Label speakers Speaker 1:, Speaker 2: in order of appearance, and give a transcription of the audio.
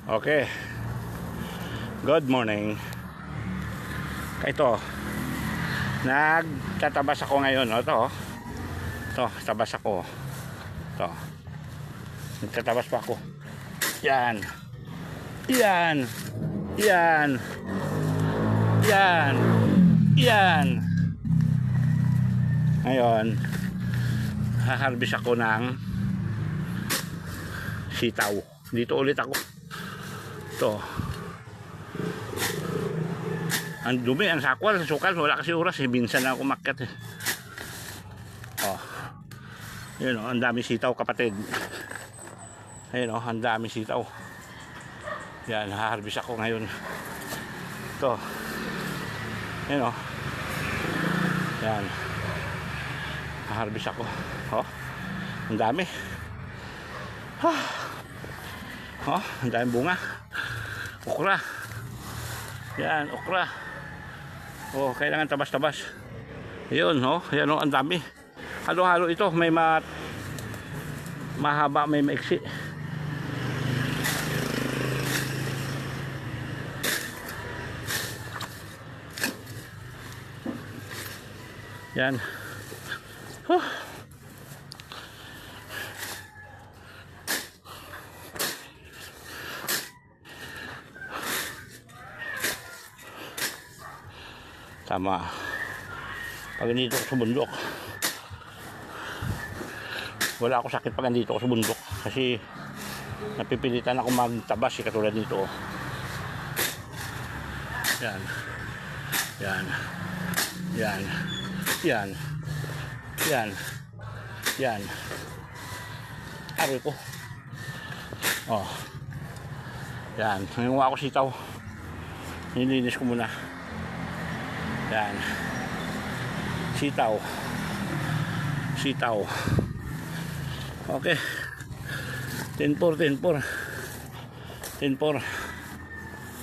Speaker 1: Okay. Good morning. Ito. Nagtatabas ako ngayon, no? Ito, tabas ako. Ito. Nagtatabas pa ako. Yan. Yan. Yan. Yan. Yan. Ngayon, haharbis ako ng sitaw. Dito ulit ako. Ito. Ang dumi, ang sakwal, ang sukal, wala kasi oras eh. Minsan na ako makyat eh. Oh. Yun o, ang dami sitaw kapatid. Ayun o, ang dami sitaw. Yan, haharbis ako ngayon. Ito. Ayun o. Yan. Haharbis ako. Oh. Ang dami. Oh, ang dami bunga. Okra. Yan, okra. Oh, kailangan tabas-tabas. Ayun, oh, yan oh, ang dami. Halo-halo ito, may mahaba, may maiksi. Yan. Tama. Pag nandito ako sa bundok, wala ako sakit pag nandito ako sa bundok kasi napipilitan ako magtabas katulad nito. Yan. Yan. Yan. Yan. Yan. Yan. Aray ko. Oh. Yan. Nangunga ako sitaw. Nilinis ko muna. Yan. Sitaw. Sitaw. Okay. 10-4, 10-4. 10-4.